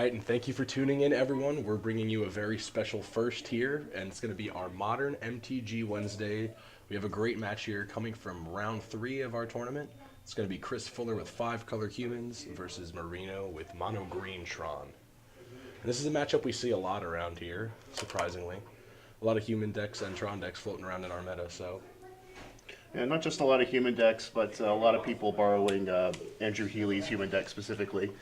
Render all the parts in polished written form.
right, and thank you for tuning in, everyone. We're bringing you a very special first here, and it's going to be our modern MTG Wednesday. We have a great match here coming from round 3 of our tournament. It's going to be Chris Fuller with 5-color humans versus Marino with mono green Tron. And this is a matchup we see a lot around here, surprisingly. A lot of human decks and Tron decks floating around in our meta, so... Yeah, not just a lot of human decks, but a lot of people borrowing Andrew Healy's human deck specifically.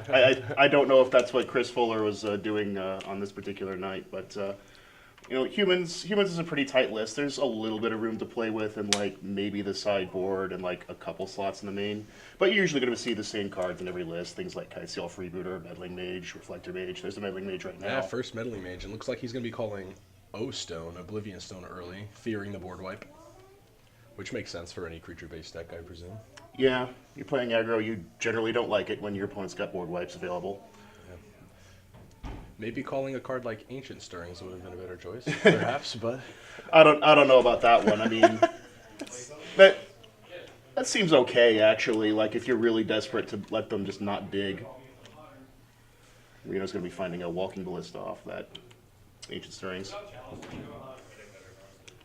I don't know if that's what Chris Fuller was doing on this particular night, but you know, humans is a pretty tight list. There's a little bit of room to play with, and like maybe the sideboard and like a couple slots in the main. But you're usually going to see the same cards in every list. Things like Kitesail Freebooter, Meddling Mage, Reflector Mage. There's a Meddling Mage right now. Yeah, first Meddling Mage. It looks like he's going to be calling O-Stone, Oblivion Stone early, fearing the board wipe. Which makes sense for any creature-based deck, I presume. Yeah, you're playing aggro, you generally don't like it when your opponent's got board wipes available. Yeah. Maybe calling a card like Ancient Stirrings would have been a better choice, perhaps, but... I don't know about that one. I mean, that seems okay, actually. Like, if you're really desperate to let them just not dig. Reno's going to be finding a Walking Ballista off that Ancient Stirrings.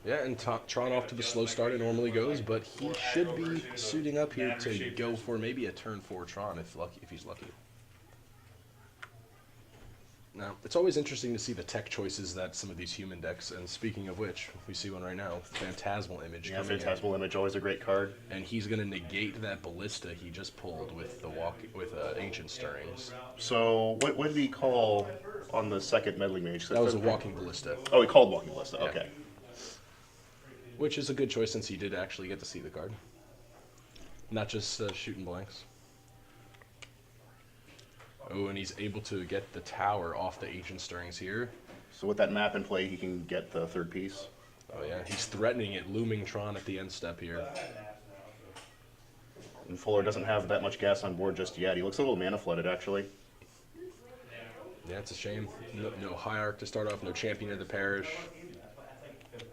Yeah, and Tron off to the slow start it normally goes, but he should be suiting up here to go for maybe a turn 4 Tron if he's lucky. Now, it's always interesting to see the tech choices that some of these human decks, and speaking of which, we see one right now, Phantasmal Image. Yeah, Phantasmal Image, always a great card. And he's going to negate that Ballista he just pulled with the Ancient Stirrings. So, what did he call on the second Meddling Mage? That was a Walking Ballista. Oh, he called Walking Ballista, Yeah. okay. Which is a good choice since he did actually get to see the card. Not just shooting blanks. Oh, and he's able to get the tower off the Ancient Stirrings here. So with that map in play, he can get the third piece. Oh yeah, he's threatening it, looming Tron at the end step here. And Fuller doesn't have that much gas on board just yet. He looks a little mana flooded, actually. Yeah, it's a shame. No Hierarch to start off, no Champion of the Parish.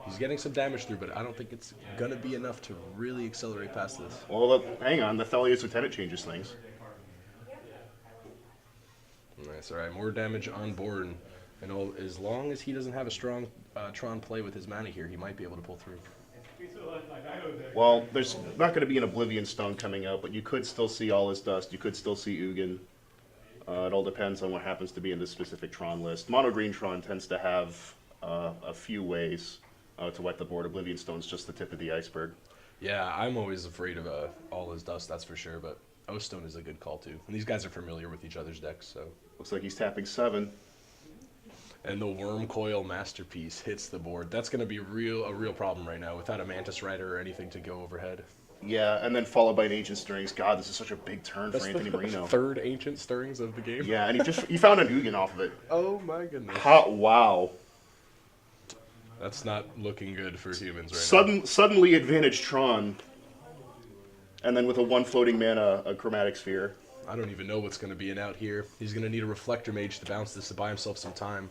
He's getting some damage through, but I don't think it's going to be enough to really accelerate past this. Well, hang on. The Thalia's Lieutenant changes things. Nice, all right. More damage on board. And as long as he doesn't have a strong Tron play with his mana here, he might be able to pull through. Well, there's not going to be an Oblivion Stone coming out, but you could still see All His Dust. You could still see Ugin. It all depends on what happens to be in this specific Tron list. Mono Green Tron tends to have a few ways to wipe the board. Oblivion Stone's just the tip of the iceberg. Yeah, I'm always afraid of All His Dust, that's for sure, but O-Stone is a good call too. And these guys are familiar with each other's decks, so... Looks like he's tapping 7. And the Worm Coil Masterpiece hits the board. That's going to be a real problem right now without a Mantis Rider or anything to go overhead. Yeah, and then followed by an Ancient Stirrings. God, this is such a big turn That's for Anthony Marino. The third Ancient Stirrings of the game. Yeah, and he found an Ugin off of it. Oh my goodness. Wow. That's not looking good for humans right now. Suddenly advantage Tron. And then with a 1 floating mana, a Chromatic Sphere. I don't even know what's going to be in out here. He's going to need a Reflector Mage to bounce this to buy himself some time.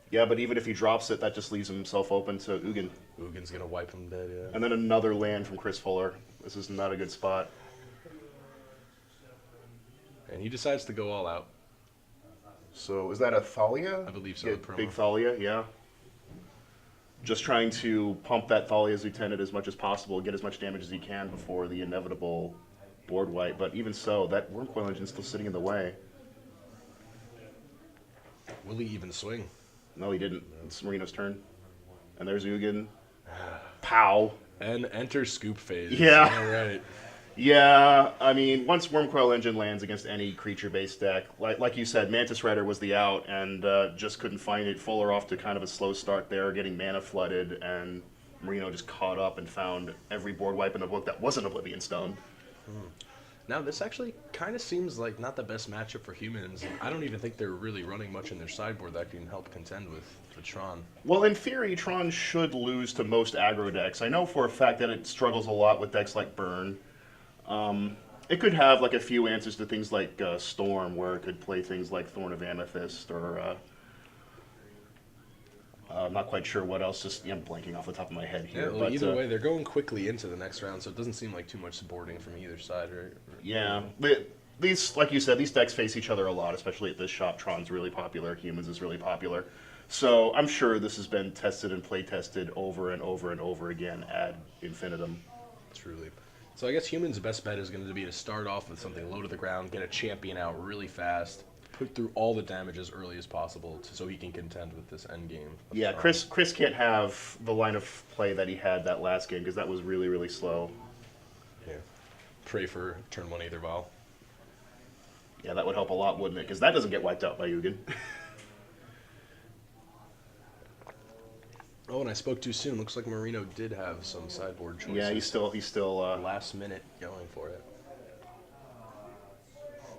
Yeah, but even if he drops it, that just leaves himself open to Ugin. Ugin's going to wipe him dead, yeah. And then another land from Chris Fuller. This is not a good spot. And he decides to go all out. So is that a Thalia? I believe so. Yeah, big Thalia, yeah. Just trying to pump that Thalia's Lieutenant as much as possible, get as much damage as he can before the inevitable board wipe. But even so, that Wormcoil Engine's still sitting in the way. Will he even swing? No, he didn't. It's Marino's turn. And there's Ugin. Pow. And enter Scoop Phase. Yeah. All right. Yeah, I mean, once Wormcoil Engine lands against any creature-based deck, like you said, Mantis Rider was the out, and just couldn't find it. Fuller off to kind of a slow start there, getting mana flooded, and Marino just caught up and found every board wipe in the book that wasn't Oblivion Stone. Now, this actually kind of seems like not the best matchup for humans. I don't even think they're really running much in their sideboard that can help contend with the Tron. Well, in theory, Tron should lose to most aggro decks. I know for a fact that it struggles a lot with decks like Burn. It could have like a few answers to things like Storm, where it could play things like Thorn of Amethyst, or I'm not quite sure what else. Just I'm blanking off the top of my head here. Yeah, well, either way, they're going quickly into the next round, so it doesn't seem like too much supporting from either side, right? Yeah, these, like you said, these decks face each other a lot, especially at this shop. Tron's really popular, Humans is really popular. So I'm sure this has been tested and play tested over and over and over again ad infinitum. Truly. So I guess Humans' best bet is going to be to start off with something low to the ground, get a champion out really fast, put through all the damage as early as possible so he can contend with this end game. Yeah, Chris can't have the line of play that he had that last game because that was really, really slow. Yeah. Pray for turn 1 Aether Vial. Yeah, that would help a lot, wouldn't it? Because that doesn't get wiped out by Ugin. Oh, and I spoke too soon. Looks like Marino did have some sideboard choices. Yeah, he's still last minute going for it.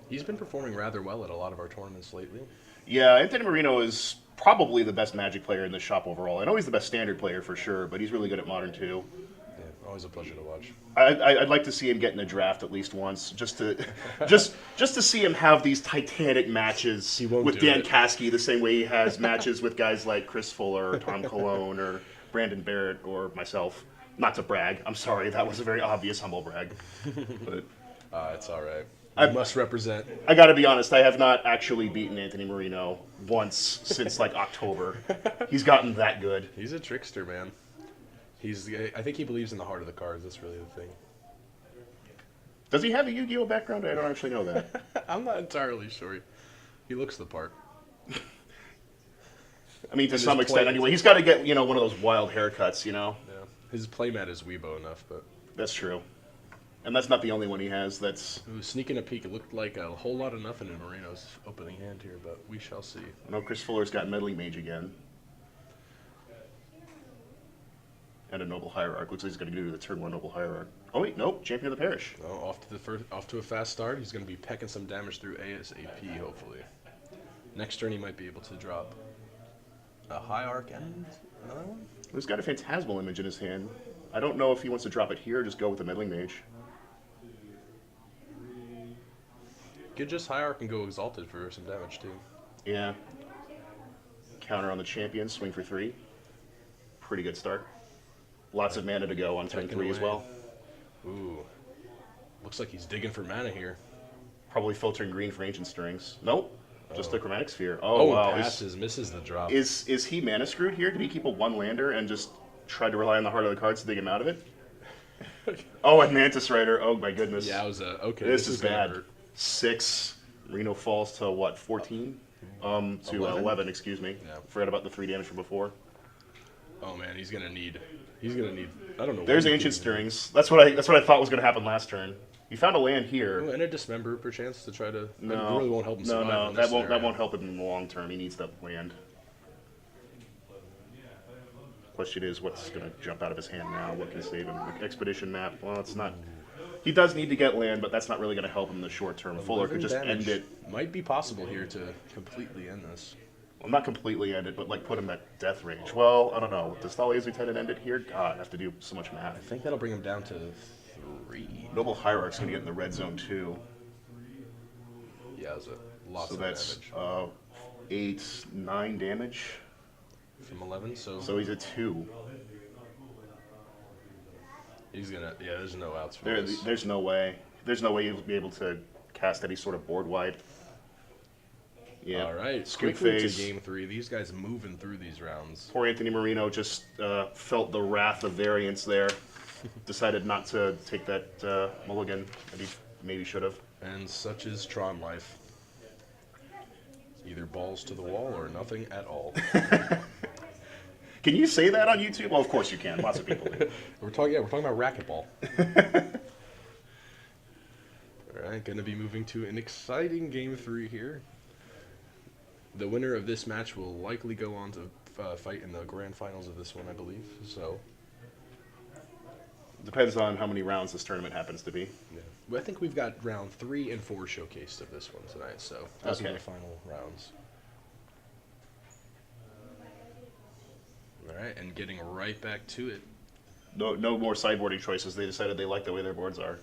He's been performing rather well at a lot of our tournaments lately. Yeah, Anthony Marino is probably the best Magic player in this shop overall. I know he's the best Standard player for sure, but he's really good at Modern too. Yeah, always a pleasure to watch. I'd like to see him get in a draft at least once, just to just to see him have these titanic matches with Dan Caskey, the same way he has matches with guys like Chris Fuller or Tom Colon or Brandon Barrett or myself. Not to brag, I'm sorry, that was a very obvious humble brag. But it's all right. I must represent. I got to be honest, I have not actually beaten Anthony Marino once since like October. He's gotten that good. He's a trickster, man. I think he believes in the heart of the cards. That's really the thing. Does he have a Yu-Gi-Oh background? I don't actually know that. I'm not entirely sure. He looks the part. I mean, to some extent, anyway. He's got to get, one of those wild haircuts, Yeah. His playmat is Weibo enough, but... That's true. And that's not the only one he has. That's... Ooh, sneaking a peek. It looked like a whole lot of nothing in Marino's opening hand here, but we shall see. I know Chris Fuller's got Meddling Mage again. And a Noble Hierarch. Looks like he's going to do the turn 1 Noble Hierarch. Oh wait, nope. Champion of the Parish. Oh, off to a fast start. He's going to be pecking some damage through ASAP, hopefully. Next turn he might be able to drop a Hierarch and another one? He's got a Phantasmal Image in his hand. I don't know if he wants to drop it here or just go with the Meddling Mage. Could just Hierarch and go Exalted for some damage, too. Yeah. Counter on the champion, swing for 3. Pretty good start. Lots of mana to go on turn 3 as well. Ooh. Looks like he's digging for mana here. Probably filtering green for Ancient Strings. Nope. Just the Chromatic Sphere. Oh, wow. passes, misses the drop. Is he mana screwed here? Did he keep a 1-lander and just try to rely on the heart of the cards to dig him out of it? Oh, and Mantis Rider. Oh, my goodness. Yeah, I was okay. This is bad. 6. Reno falls to what, 14? To 11, excuse me. Yeah. Forgot about the 3 damage from before. Oh man, he's gonna need. I don't know. There's Ancient Stirrings. That's what I thought was gonna happen last turn. He found a land here. Ooh, and a Dismember, perchance, to try to. No, it really won't help him survive. That won't help him in the long term. He needs that land. Question is, what's gonna jump out of his hand now? What can save him? Expedition Map. Well, it's not. He does need to get land, but that's not really going to help him in the short term. Fuller could just end it. Might be possible here to completely end this. Well, not completely end it, but like put him at death range. Well, I don't know. Does Thalia's Lieutenant end it here? God, I have to do so much math. I think that'll bring him down to 3. Noble Hierarch's going to get in the red zone too. Yeah, it's lots of damage. So that's 8, 9 damage. From 11, so he's at 2. He's gonna, there's no outs for this. There's no way. There's no way you'll be able to cast any sort of board wide. Yeah. All right, Scoop quickly phase. to game 3. These guys moving through these rounds. Poor Anthony Marino just felt the wrath of variance there. Decided not to take that mulligan that he maybe should have. And such is Tron life. Either balls to the wall or nothing at all. Can you say that on YouTube? Well, of course you can. Lots of people do. we're talking about racquetball. All right, going to be moving to an exciting game 3 here. The winner of this match will likely go on to fight in the grand finals of this one, I believe. So depends on how many rounds this tournament happens to be. yeah. Well, I think we've got round 3 and 4 showcased of this one tonight. So those are the final rounds. All right, and getting right back to it. No more sideboarding choices. They decided they like the way their boards are.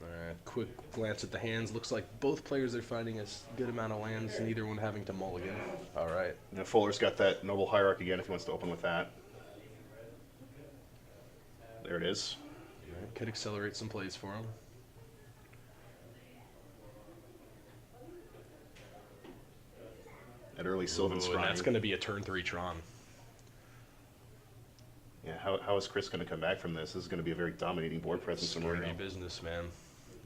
All right, quick glance at the hands. Looks like both players are finding a good amount of lands, neither one having to mulligan. All right. Now Fuller's got that Noble Hierarch again if he wants to open with that. There it is. All right, could accelerate some plays for him. That early Sylvan Ooh, Scrying. and that's going to be a turn 3 Tron. Yeah, how is Chris going to come back from this? This is going to be a very dominating board presence from Scary Marino. business, man.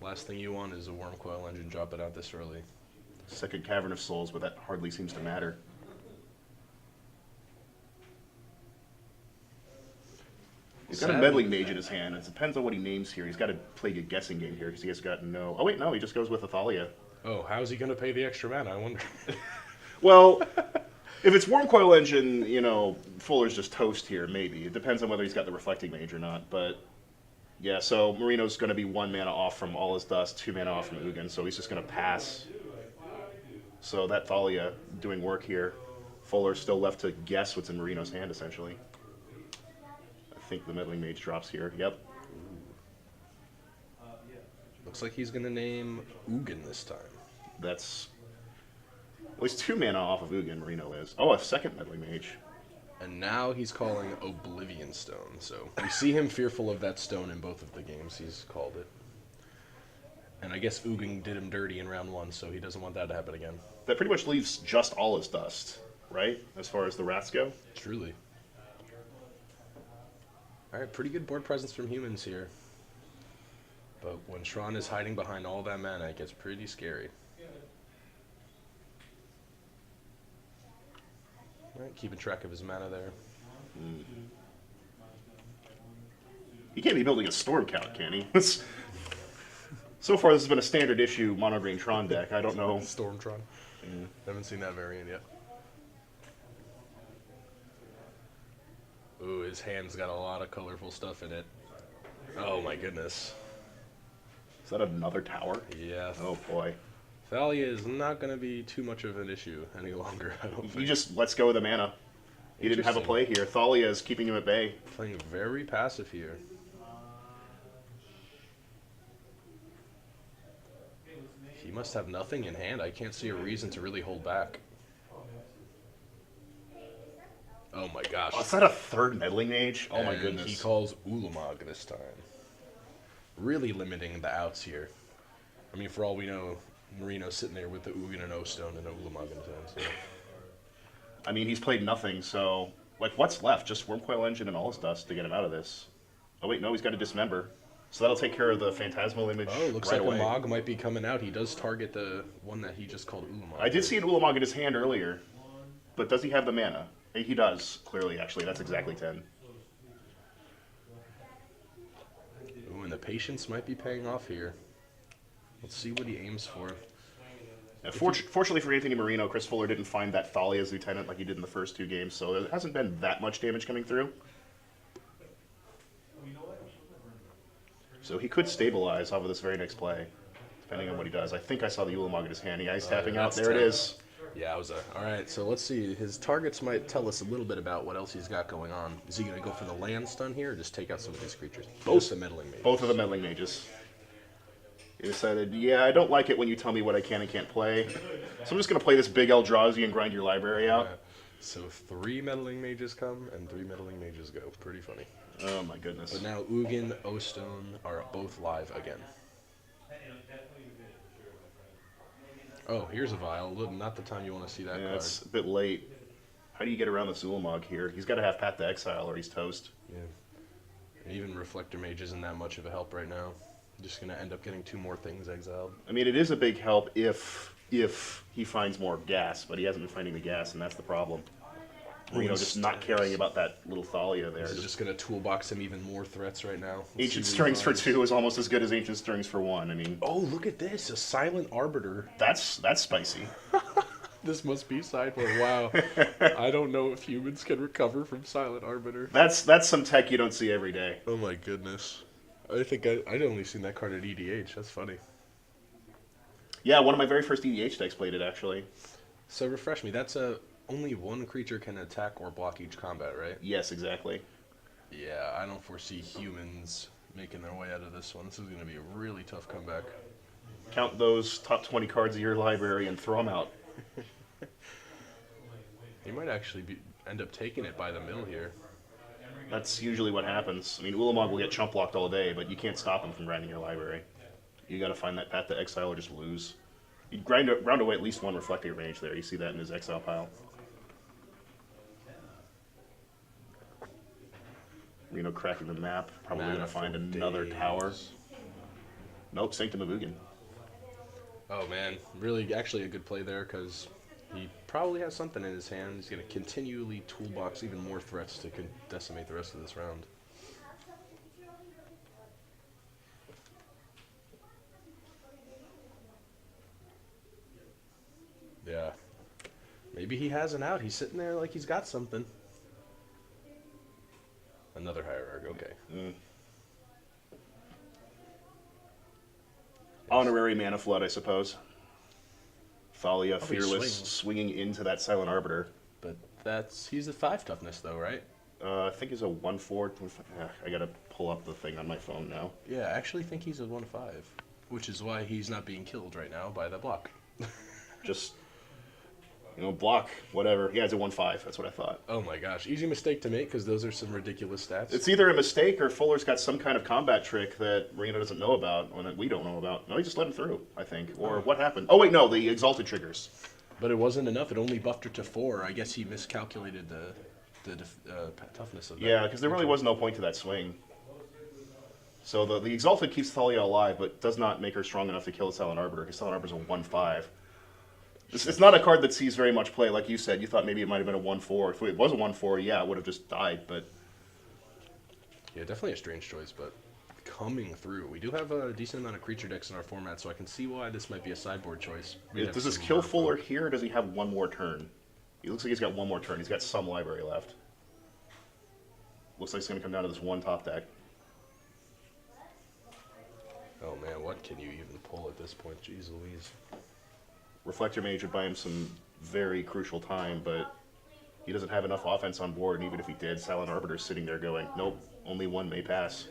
Last thing you want is a Worm Coil Engine dropping out this early. Second Cavern of Souls, but that hardly seems to matter. He's got a Meddling Mage in his hand. It depends on what he names here. He's got to play a guessing game here because he has got no... Oh, wait, no, he just goes with Athalia. Oh, how's he going to pay the extra mana, I wonder? Well, if it's Worm Coil Engine, you know, Fuller's just toast here, maybe. It depends on whether he's got the Reflecting Mage or not, but... Yeah, so Marino's going to be 1 mana off from All His Dust, 2 mana off from Ugin, so he's just going to pass. So that Thalia doing work here. Fuller's still left to guess what's in Marino's hand, essentially. I think the Meddling Mage drops here. Yep. Looks like he's going to name Ugin this time. That's... Well, he's 2 mana off of Ugin, Marino is. Oh, a second Meddling Mage. And now he's calling Oblivion Stone. So we see him fearful of that stone in both of the games he's called it. And I guess Ugin did him dirty in round 1, so he doesn't want that to happen again. That pretty much leaves just All His Dust, right? As far as the Wraths go? Truly. Alright, pretty good board presence from humans here. But when Tron is hiding behind all that mana, it gets pretty scary. Alright, keeping track of his mana there. He can't be building a Storm Count, can he? So far, this has been a standard issue mono green Tron deck. I don't know. Stormtron. Haven't seen that variant yet. Ooh, his hand's got a lot of colorful stuff in it. Oh my goodness. Is that another tower? Yeah. Oh boy. Thalia is not going to be too much of an issue any longer, I don't He think. just lets go of the mana. He didn't have a play here. Thalia is keeping him at bay. Playing very passive here. He must have nothing in hand. I can't see a reason to really hold back. Oh my gosh. Oh, is that a third Meddling Mage? Oh my And goodness. he calls Ulamog this time. Really limiting the outs here. I mean, for all we know, Marino's sitting there with the Ugin and O-Stone and a Ulamog in his hand. So. I mean, he's played nothing, so... Like, what's left? Just Worm Coil Engine and All His Dust to get him out of this. Oh wait, no, he's got to Dismember. So that'll take care of the Phantasmal Image Oh, looks right like away. a Mog might be coming out. He does target the one that he just called Ulamog. I did see an Ulamog in his hand earlier, but does he have the mana? He does, clearly, actually. That's exactly 10. Ooh, and the patience might be paying off here. Let's see what he aims for. Yeah, fortunately for Anthony Marino, Chris Fuller didn't find that Thalia's Lieutenant like he did in the first 2 games, so there hasn't been that much damage coming through. So he could stabilize off of this very next play, depending on what he does. I think I saw the Ulamog in his hand. Yeah, he's tapping out. There it is. Yeah, alright, so let's see. His targets might tell us a little bit about what else he's got going on. Is he going to go for the land stun here or just take out some of these creatures? Both the Meddling Mage. Both of the Meddling Mages. He decided, yeah, I don't like it when you tell me what I can and can't play. So I'm just going to play this big Eldrazi and grind your library out. Yeah. So 3 Meddling Mages come and 3 Meddling Mages go. Pretty funny. Oh my goodness. But now Ugin, O-Stone are both live again. Oh, here's a Vial. Not the time you want to see that Yeah, card. it's a bit late. How do you get around the Ulamog here? He's got to have Path to Exile or he's toast. Yeah. And even Reflector Mage isn't that much of a help right now. Just going to end up getting 2 more things exiled. I mean, it is a big help if he finds more gas, but he hasn't been finding the gas, and that's the problem. Marino just not caring about that little Thalia there. This is just going to toolbox him even more threats right now. Ancient Strings for 2 is almost as good as Ancient Strings for 1. I mean, Oh, look at this. A Silent Arbiter. that's spicy. This must be sideboard. Wow. I don't know if humans can recover from Silent Arbiter. That's some tech you don't see every day. Oh my goodness. I think I'd only seen that card at EDH. That's funny. Yeah, one of my very first EDH decks played it, actually. So refresh me. That's only 1 creature can attack or block each combat, right? Yes, exactly. Yeah, I don't foresee humans making their way out of this one. This is going to be a really tough comeback. Count those top 20 cards of your library and throw them out. He might actually end up taking it by the mill here. That's usually what happens. I mean, Ulamog will get chump blocked all day, but you can't stop him from grinding your library. You got to find that Path to Exile or just lose. You ground away at least one reflecting range there. You see that in his exile pile. Marino cracking the map. Probably going to find another tower. Nope, Sanctum of Ugin. Oh man, really, actually a good play there because he probably has something in his hand. He's going to continually toolbox even more threats to decimate the rest of this round. Yeah. Maybe he has an out. He's sitting there like he's got something. Another Hierarch, okay. Honorary Mana Flood, I suppose. Thalia, Fearless, swinging into that Silent Arbiter. But he's a 5 toughness though, right? I think he's a 1/4. I gotta pull up the thing on my phone now. Yeah, I actually think he's a 1/5, which is why he's not being killed right now by the block. Just, block, whatever. Yeah, it's a 1/5. That's what I thought. Oh my gosh, easy mistake to make because those are some ridiculous stats. It's either a mistake or Fuller's got some kind of combat trick that Marino doesn't know about, or that we don't know about. No, he just let him through, I think. Or what happened? Oh wait, no, the Exalted triggers. But it wasn't enough. It only buffed her to 4. I guess he miscalculated the toughness of that. Yeah, because there really was no point to that swing. So the Exalted keeps Thalia alive, but does not make her strong enough to kill the Silent Arbiter, because Silent Arbiter's a 1/5. It's not a card that sees very much play, like you said. You thought maybe it might have been a 1/4. If it was a 1/4, yeah, it would have just died, but... Yeah, definitely a strange choice, but coming through. We do have a decent amount of creature decks in our format, so I can see why this might be a sideboard choice. Does this kill Fuller here, or does he have one more turn? He looks like he's got one more turn. He's got some library left. Looks like it's going to come down to this one top deck. Oh man, what can you even pull at this point? Jeez Louise. Reflector Mage would buy him some very crucial time, but he doesn't have enough offense on board, and even if he did, Silent Arbiter's sitting there going, nope, only one may pass.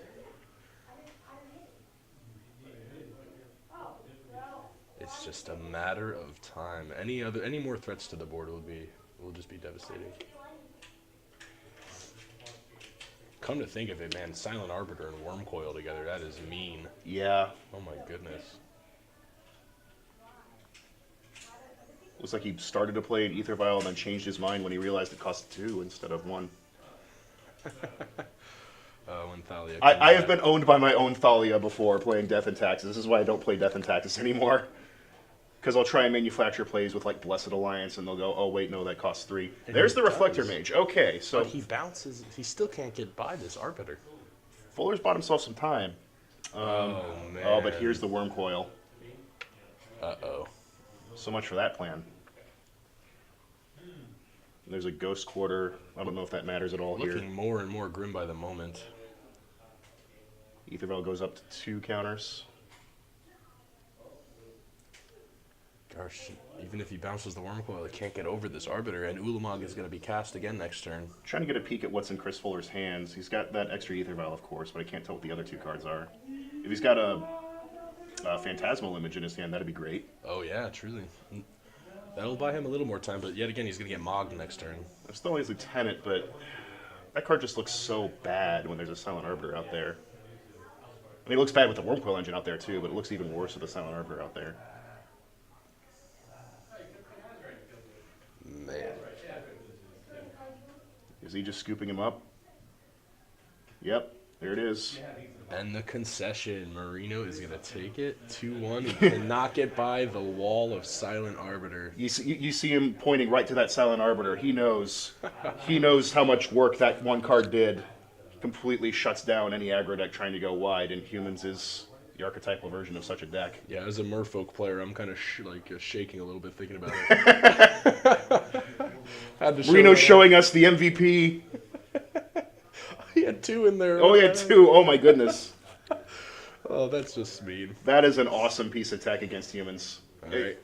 It's just a matter of time. Any more threats to the board will just be devastating. Come to think of it, man, Silent Arbiter and Wormcoil together, that is mean. Yeah. Oh my goodness. Looks like he started to play an Ether Vial and then changed his mind when he realized it cost 2 instead of 1. When Thalia I have been owned by my own Thalia before playing Death and Taxes. This is why I don't play Death and Taxes anymore. Because I'll try and manufacture plays with like Blessed Alliance and they'll go, oh wait, no, that costs 3. And there's the Reflector Mage. Okay, so... But he bounces, he still can't get by this Arbiter. Fuller's bought himself some time. Oh, man. Oh, but here's the Wormcoil. Uh-oh. So much for that plan. There's a Ghost Quarter. I don't know if that matters at all here. Looking more and more grim by the moment. Ether Vial goes up to 2 counters. Gosh, even if he bounces the Wormcoil, he can't get over this Arbiter, and Ulamog is going to be cast again next turn. Trying to get a peek at what's in Chris Fuller's hands. He's got that extra Ether Vial, of course, but I can't tell what the other 2 cards are. If he's got a Phantasmal Image in his hand, that'd be great. Oh yeah, truly. That'll buy him a little more time, but yet again, he's going to get mogged next turn. I'm still his Lieutenant, but that card just looks so bad when there's a Silent Arbiter out there. I mean, it looks bad with the Wormcoil engine out there too, but it looks even worse with the Silent Arbiter out there. Man. Is he just scooping him up? Yep, there it is. And the concession, Marino is going to take it 2-1. He cannot get by the wall of Silent Arbiter. You see him pointing right to that Silent Arbiter. He knows how much work that one card did. Completely shuts down any aggro deck trying to go wide, and Humans is the archetypal version of such a deck. Yeah, as a Merfolk player, I'm kind of shaking a little bit thinking about it. Marino showing us the MVP. He had 2 in there. Oh, he had 2. Oh, my goodness. Oh, that's just mean. That is an awesome piece of tech against Humans. All right.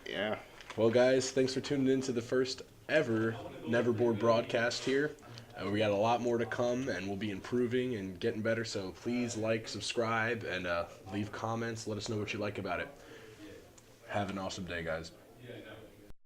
Yeah. Well, guys, thanks for tuning in to the first ever NeverBoard broadcast here. We got a lot more to come, and we'll be improving and getting better, so please like, subscribe, and leave comments. Let us know what you like about it. Have an awesome day, guys.